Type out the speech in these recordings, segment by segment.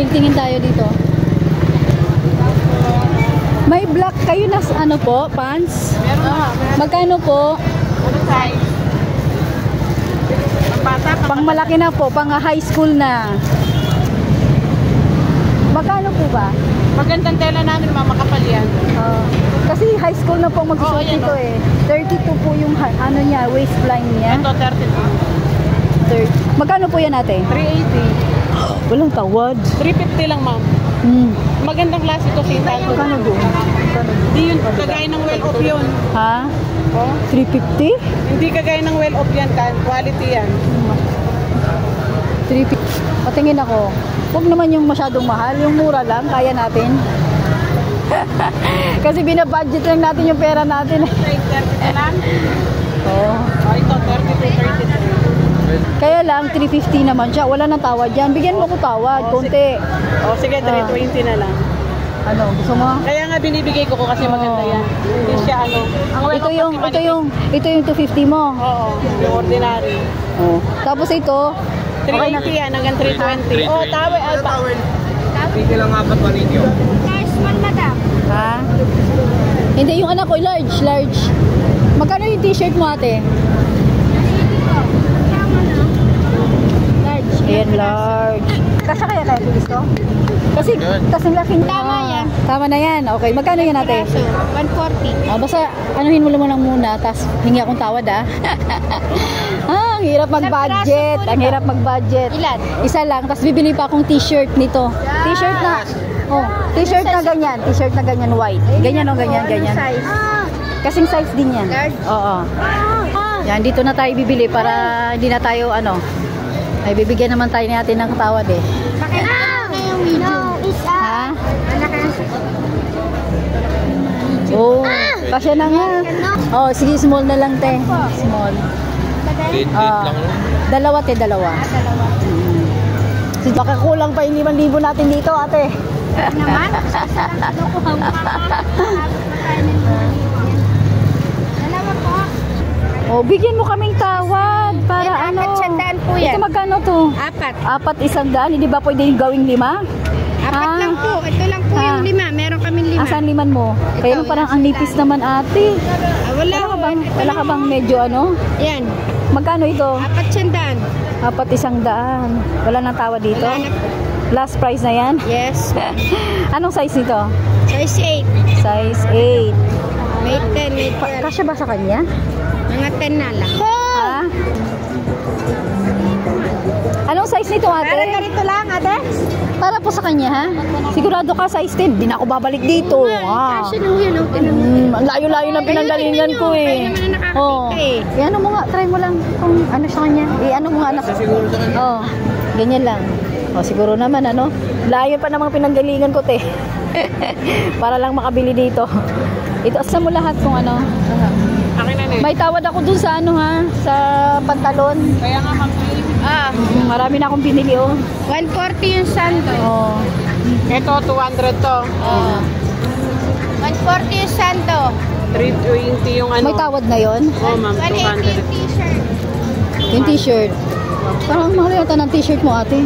tingin tayo dito. May black kayo na ano po, pants? Magkano po? Ano size? Pang malaki na po, pang high school na. Magkano po ba? Magandang tela namin, makapal yan. Kasi high school na po magsusuot dito eh. 32 po yung ano niya, waistline niya. Ito, 32. Magkano po yan ate? 380. Walang tawad. 350 lang, ma'am. Magandang klase ito, kita. Magkano doon? Hindi yun, kagaya ng well-off yun. Ha? Oh? 350? Hindi kagaya ng well-off yan, quality yan. 350. Patingin ako. Huwag naman yung masyadong mahal. Yung mura lang, kaya natin. Kasi binabudget lang natin yung pera natin. 30 lang? Oo. Ito, 32, 33. Kaya lang, 350 naman siya. Wala nang tawad yan. Bigyan mo ko tawad, konti. Sige, 320 na lang. Ano, gusto mo? Kaya nga binibigay ko kasi maganda yan. Hindi siya ano. Ito yung 250 mo. Oo, yung ordinary. Oh. Tapos ito, 380 yan hanggang 320. Oh, tawel. Hindi lang apat pa ninyo. Nice one, madam. ha? Hindi, yung anak ko, large. Magkano yung t-shirt mo ate? Large. Ayan, large. Kasya kaya tayo gusto? Kasi kasing laking tama yan. Tama na yan. Okay, magkano yan ate? 140. Basta anuhin mo lang muna, tapos hingi akong tawad ang hirap mag-budget. Ang hirap mag-budget. Ilan? Isa lang, tapos bibili pa akong t-shirt nito. T-shirt na, t-shirt na ganyan. T-shirt na ganyan, white. Ganyan ganyan. Kasing size din yan. Oo. Yan, dito na tayo bibili para hindi na tayo ay bibigyan naman tayo natin ng tawad eh. Bakit yung video? Ha? Oh, kasya na nga. Oh, sige, small na lang te. Small. Dalawa te, dalawa. Baka kulang pa yung 5,000 natin dito ate. Naman? Dalawa po. Oh, bigyan mo kaming tawad para Yan, apat sandaan po yan. Ito magkano to? Apat. 100, hindi ba pwede yung gawing 5? Apat lang po. Ito lang po yung 5. Meron kaming 5. Asan 5 mo? Kaya parang ang nipis naman ate. Wala Wala ka bang medyo Yan. Magkano ito? Apat sandaan. 100. Wala nang tawad dito? Wala na. Last price na yan? Yes. Anong size nito? Size 8. Size 8. May 10, may 12. Kasya ba sa kanya? Mga 10 na lang. Ha? Anong size nito ate? Para ganito lang, ate? Para po sa kanya ha? Sigurado ka size 10. Di na ako babalik dito. Kasi nung yun, Ang layo-layo ng pinanggalingan ko eh. Oh. Ano mo nga, try mo lang kung ano sa kanya. Ano mo nga anak. Siguro sa kanya. Oh. Ganyan lang. Oh, siguro naman layo pa namang pinanggalingan ko te. Para lang makabili dito. Ito asa mo lahat kung ano. Akin na May tawad ako dun sa sa pantalon. Kaya nga, ma'am. Marami na akong binili 140 yung sando. Oh. Ito, 200 to. 140 yung sando. 320 yung May tawad na yon? Oh, ma'am, 180 yung 200. t-shirt. Yung t-shirt. Parang mahal yata ng t-shirt mo ate.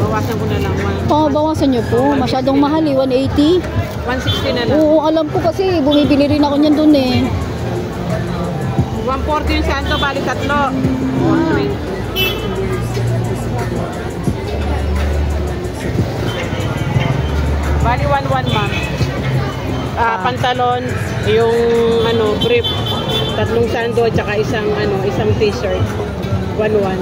Bawasan ko na lang. Bawasan niyo po. Masyadong mahal 180. 160 na lang. Oo, alam ko kasi bumibili rin ako niyan dun eh. 140 yung sando, bali 3. 120. Bali 1-1, ma'am. Pantalon, yung brief, 3 sando at saka isang t-shirt. 1-1.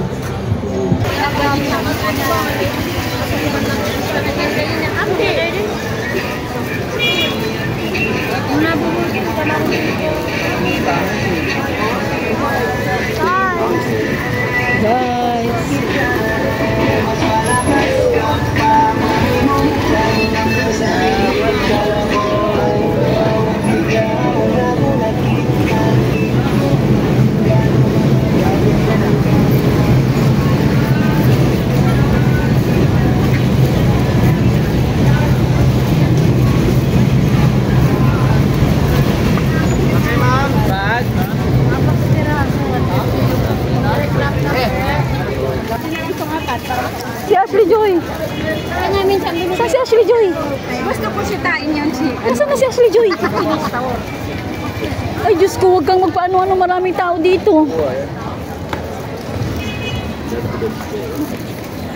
Joy. Ay, Diyos ko, huwag kang magpaano-ano, maraming tao dito.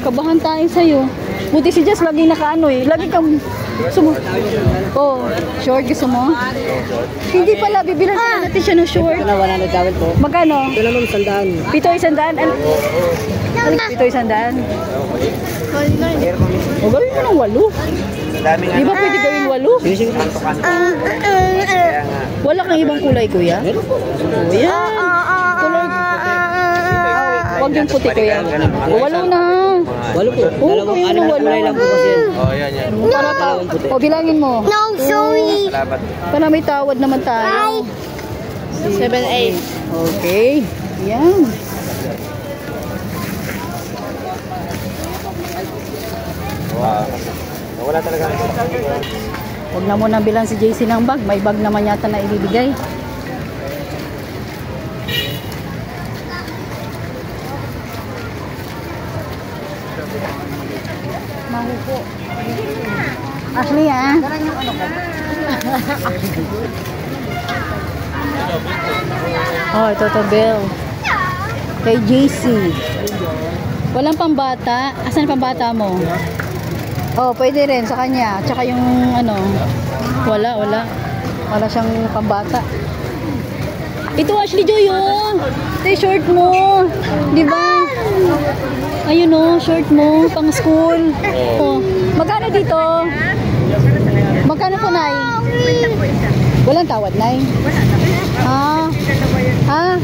Kabahan tayo sa'yo. Buti si Jess lagi nakaano eh. Lagi kang oh, short gusto mo? Hindi pala, bibilan natin siya ng short. Ito na 100 towel po. Magkano? Ito naman 100. 700? Ano? 700? O, gawin mo ng 8. Di ba pwede gawin 8? Sige, sige. Wala kang ibang kulay, kuya? Kuya. Kulay. Huwag yung puti, kuya. 8 na. 8 po. Oo, kuya ng 8. lang po kasi yan. Oh, yan, yan. Para o, bilangin mo. No, sorry. Salamat. Para may tawad naman tayo. 7, 8. Okay. Yan. Wow. Wala talaga. Huwag na muna bilang si JC ng bag. May bag naman yata na ibibigay. Mahupo. Ashley, ha? Oh, ito to, Bill. Kay JC. Walang pambata. Asan pambata mo? Oh, pwede rin sa kanya. Tsaka yung ano, wala. Wala siyang pambata. Ito, Ashley Joy, oh. Ito yung short mo. Di ba? Ayun, oh, short mo. Pang school. Oh. Magkano dito? Magkano po, Nay? Walang tawad, Nay? Ha? Ha?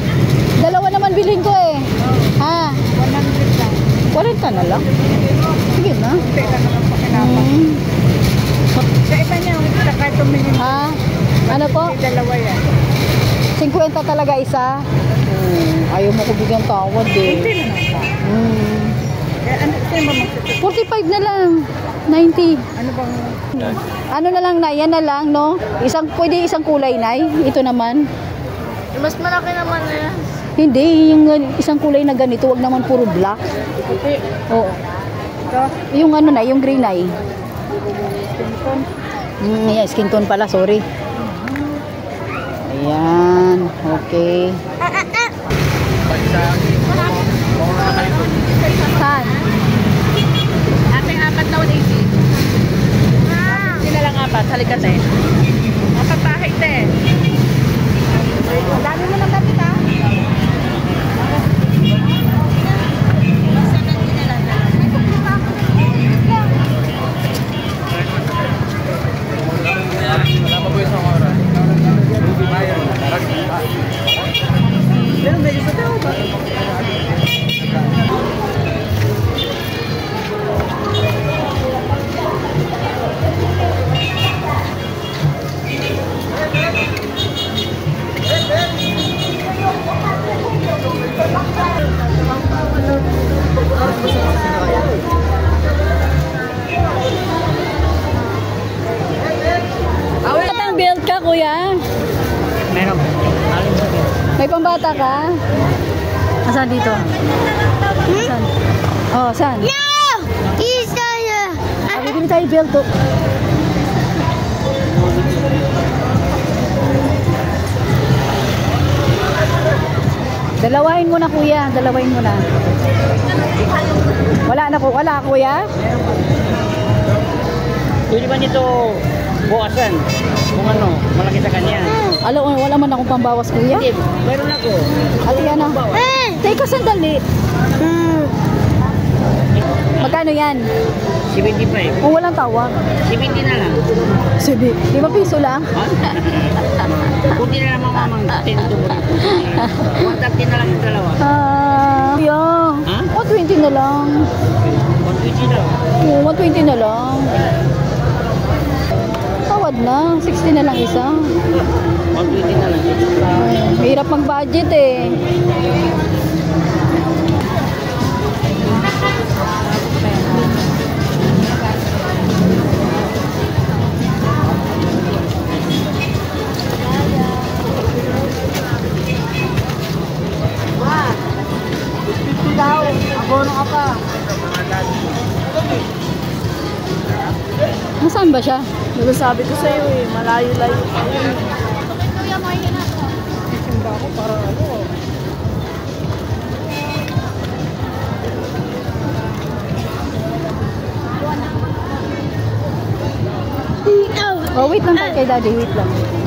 Dalawa naman bilhin ko eh. Ha? 40 na lang. Sige na. Ha? Ano po? Dalawa yan. 50 talaga isa. Ayaw mo ko bigyan tawad eh. 45 na lang. 90. Ano bang... Ano na lang na, yan na lang, no? Pwede isang kulay, Nay. Ito naman. Mas malaki naman na yan. Hindi, yung isang kulay na ganito, wag naman puro black. Oo. Yung ano na, yung green ay. Yeah, skin tone pala, sorry. Ayan, okay. Saan? Ating 4 daw, Daisy. Hindi na lang 4. Halika, te. Mapapahay, te. Ang dami mo ng damit, ha? Wala pa po isang oras. Pero medyo sa tao ba? Batang belt ka, kuya? Meron. May pambata ka? Saan dito? Saan? Oh, saan? No! Isa na! Bibili tayo belt, oh. Dalawahin mo na, kuya. Dalawahin mo na. Wala, kuya? Pwede ba nito bukasan? Kung ano, malaki sa kanya. Alam, wala man akong pambawas, kuya. Hindi, meron ako. Halika na. Teka, sandali. Magkano yan? 75. Kung walang tawag. 70 na lang. 5 piso lang. Kunti na naman mamang 10 to 130 na lang yung dalawa. Kuya. Ha? 120 na lang. 120 na. Oo, 120 na lang. Tawad na. 60 na lang isa. 120 na lang. Mahirap mag-budget eh. Nasaan Nasaan ba siya? Sabi ko sa'yo eh, malayo-layo pa yun. Simba ako para ano. Oh, wait lang tayo kay daddy. Wait lang.